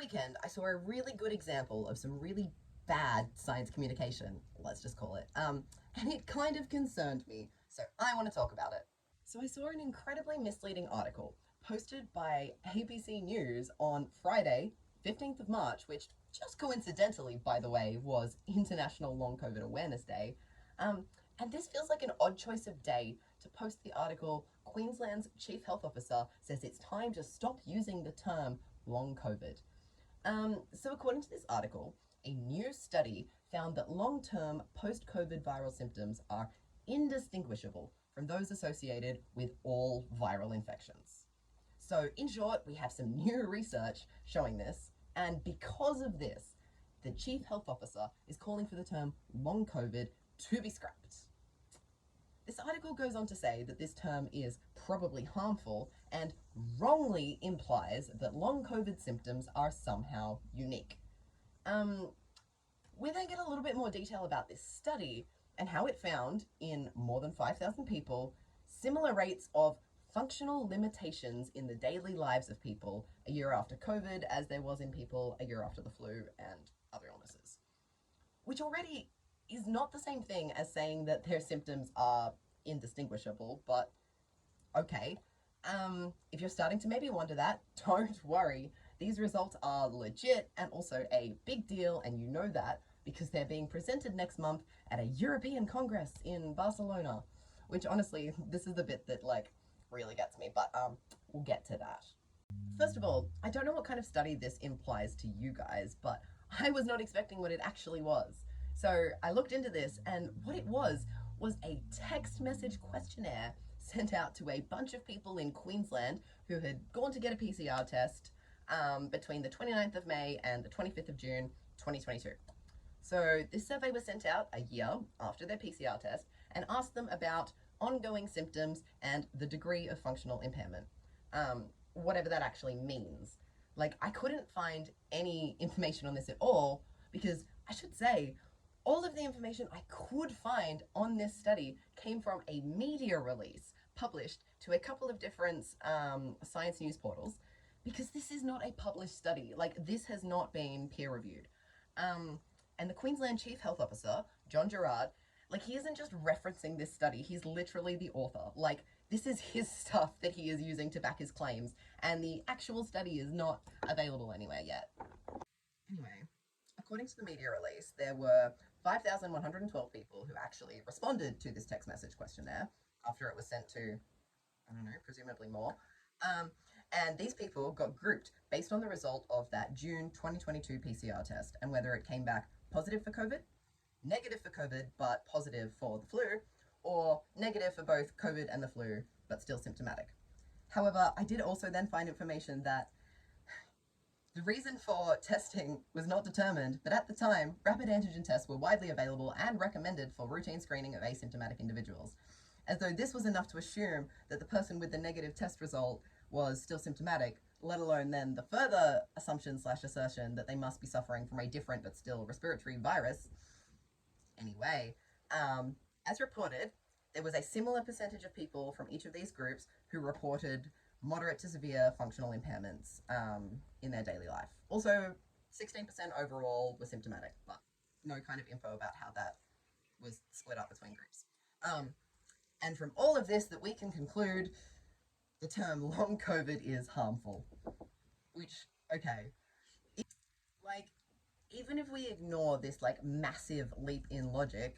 weekend, I saw a really good example of some really bad science communication, let's just call it. And it kind of concerned me, so I want to talk about it. So I saw an incredibly misleading article posted by ABC News on Friday, 15th of March, which just coincidentally, by the way, was International Long COVID Awareness Day. And this feels like an odd choice of day to post the article, Queensland's Chief Health Officer says it's time to stop using the term long COVID. So according to this article, a new study found that long-term post-COVID viral symptoms are indistinguishable from those associated with all viral infections. So in short, we have some new research showing this, and because of this, the Chief Health Officer is calling for the term long COVID to be scrapped. This article goes on to say that this term is probably harmful and wrongly implies that long COVID symptoms are somehow unique. We then get a little bit more detail about this study and how it found, in more than 5,000 people, similar rates of functional limitations in the daily lives of people a year after COVID as there was in people a year after the flu and other illnesses. Which already is not the same thing as saying that their symptoms are indistinguishable, but okay. If you're starting to maybe wonder that, don't worry. These results are legit and also a big deal, and you know that because they're being presented next month at a European Congress in Barcelona, which honestly, this is the bit that really gets me, but we'll get to that. First of all, I don't know what kind of study this implies to you guys, but I was not expecting what it actually was. So I looked into this, and what it was a text message questionnaire sent out to a bunch of people in Queensland who had gone to get a PCR test between the 29th of May and the 25th of June 2022. So this survey was sent out a year after their PCR test and asked them about ongoing symptoms and the degree of functional impairment, whatever that actually means. I couldn't find any information on this at all because, I should say, all of the information I could find on this study came from a media release published to a couple of different science news portals, because this is not a published study. This has not been peer-reviewed. And the Queensland Chief Health Officer, John Gerard, he isn't just referencing this study, he's literally the author. This is his stuff that he is using to back his claims, and the actual study is not available anywhere yet. Anyway, according to the media release, there were 5,112 people who actually responded to this text message questionnaire after it was sent to, I don't know, presumably more. And these people got grouped based on the result of that June 2022 PCR test and whether it came back positive for COVID, negative for COVID, but positive for the flu, or negative for both COVID and the flu, but still symptomatic. However, I did also then find information that the reason for testing was not determined, but at the time, rapid antigen tests were widely available and recommended for routine screening of asymptomatic individuals, as though this was enough to assume that the person with the negative test result was still symptomatic, let alone then the further assumption/assertion that they must be suffering from a different but still respiratory virus. Anyway, as reported, there was a similar percentage of people from each of these groups who reported moderate to severe functional impairments in their daily life. Also, 16% overall were symptomatic, but no kind of info about how that was split up between groups. And from all of this that we can conclude, the term long COVID is harmful. Which, okay, even if we ignore this massive leap in logic,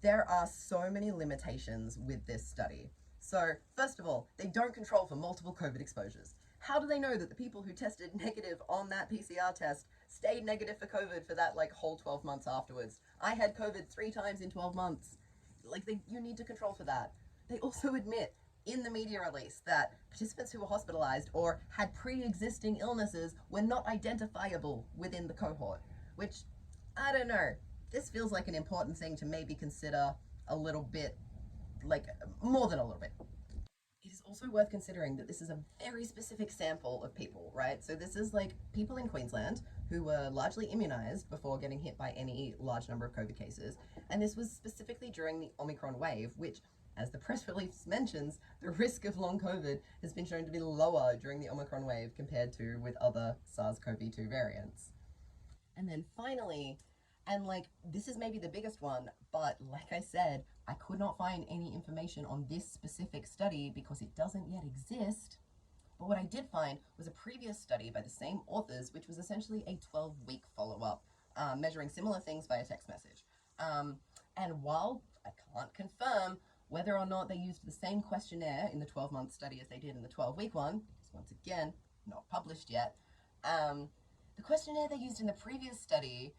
there are so many limitations with this study. So, first of all, they don't control for multiple COVID exposures. How do they know that the people who tested negative on that PCR test stayed negative for COVID for that whole 12 months afterwards? I had COVID 3 times in 12 months. You need to control for that. They also admit in the media release that participants who were hospitalized or had pre-existing illnesses were not identifiable within the cohort, which, I don't know, this feels like an important thing to maybe consider a little bit, more than a little bit. It is also worth considering that this is a very specific sample of people, right? So this is people in Queensland who were largely immunized before getting hit by any large number of COVID cases. And this was specifically during the Omicron wave, which As the press release mentions, the risk of long COVID has been shown to be lower during the Omicron wave compared to with other SARS-CoV-2 variants. And then finally, and like this is maybe the biggest one, but like I said, I could not find any information on this specific study because it doesn't yet exist. But what I did find was a previous study by the same authors, which was essentially a 12-week follow-up, measuring similar things via text message. And while I can't confirm whether or not they used the same questionnaire in the 12-month study as they did in the 12-week one, because once again, not published yet, the questionnaire they used in the previous study,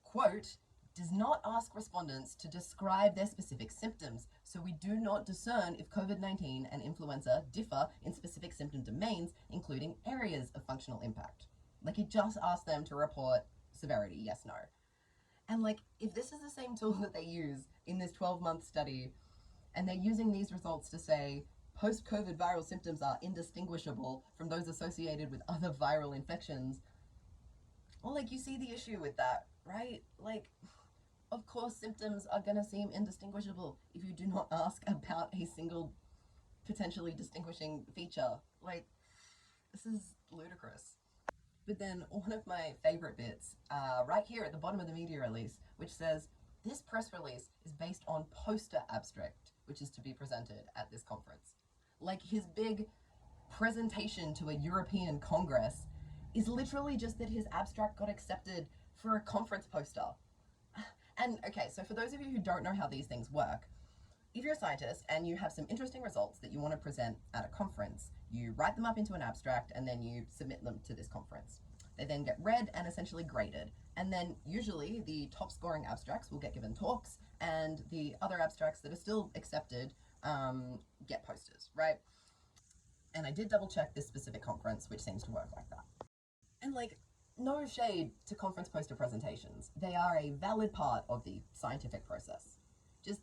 quote, does not ask respondents to describe their specific symptoms, so we do not discern if COVID-19 and influenza differ in specific symptom domains, including areas of functional impact. Like, it just asked them to report severity, yes, no. And like, if this is the same tool that they use in this 12-month study, and they're using these results to say post-COVID viral symptoms are indistinguishable from those associated with other viral infections, well, like, you see the issue with that, right? Like, of course symptoms are going to seem indistinguishable if you do not ask about a single potentially distinguishing feature. Like, this is ludicrous. But then one of my favorite bits, right here at the bottom of the media release, which says, this press release is based on poster abstract, which is to be presented at this conference. Like, his big presentation to a European Congress is literally just that his abstract got accepted for a conference poster. And okay, so for those of you who don't know how these things work, if you're a scientist and you have some interesting results that you want to present at a conference, you write them up into an abstract and then you submit them to this conference. They then get read and essentially graded. And then usually the top scoring abstracts will get given talks, and the other abstracts that are still accepted get posters, right? And I did double check this specific conference, which seems to work like that. And like, no shade to conference poster presentations. They are a valid part of the scientific process. Just,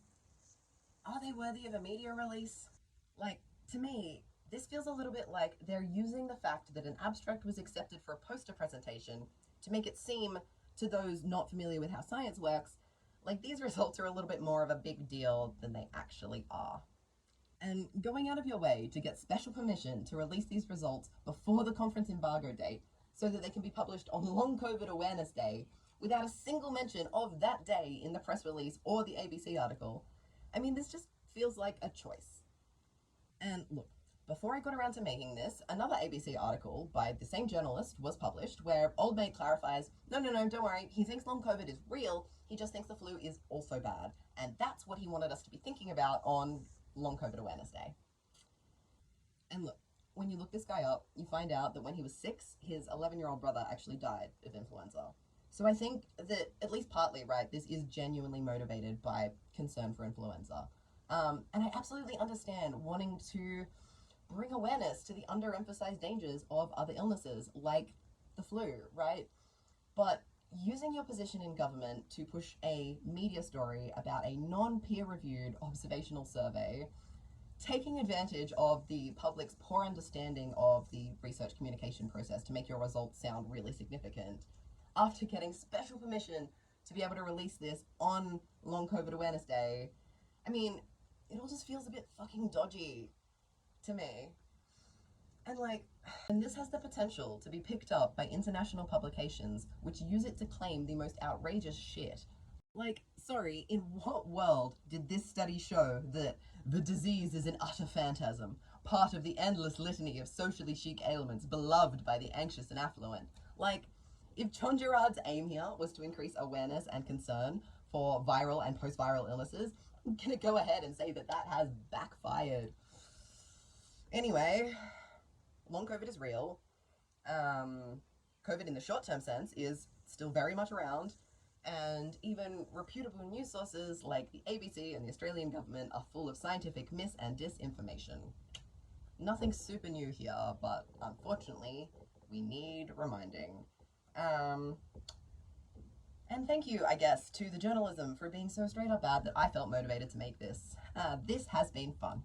are they worthy of a media release? Like, to me, this feels a little bit like they're using the fact that an abstract was accepted for a poster presentation to make it seem, to those not familiar with how science works, like these results are a little bit more of a big deal than they actually are. And going out of your way to get special permission to release these results before the conference embargo date so that they can be published on Long COVID Awareness Day without a single mention of that day in the press release or the ABC article, I mean, this just feels like a choice. And look, before I got around to making this, another ABC article by the same journalist was published where Old Mate clarifies, no, don't worry, he thinks long COVID is real, he just thinks the flu is also bad. And that's what he wanted us to be thinking about on Long COVID Awareness Day. And look, when you look this guy up, you find out that when he was 6, his 11-year-old brother actually died of influenza. So I think that, at least partly, right, this is genuinely motivated by concern for influenza. And I absolutely understand wanting to bring awareness to the underemphasized dangers of other illnesses, like the flu, right? But using your position in government to push a media story about a non-peer-reviewed observational survey, taking advantage of the public's poor understanding of the research communication process to make your results sound really significant, after getting special permission to be able to release this on Long COVID Awareness Day, I mean, it all just feels a bit fucking dodgy to me. And this has the potential to be picked up by international publications which use it to claim the most outrageous shit. Like, sorry, in what world did this study show that the disease is an utter phantasm, part of the endless litany of socially chic ailments beloved by the anxious and affluent? Like, if John Gerard's aim here was to increase awareness and concern for viral and post-viral illnesses, I'm gonna go ahead and say that that has backfired. Anyway, long COVID is real. COVID in the short-term sense is still very much around, and even reputable news sources like the ABC and the Australian government are full of scientific mis- and disinformation. Nothing super new here, but unfortunately, we need reminding. And thank you, I guess, to the journalism for being so straight up bad that I felt motivated to make this. This has been fun.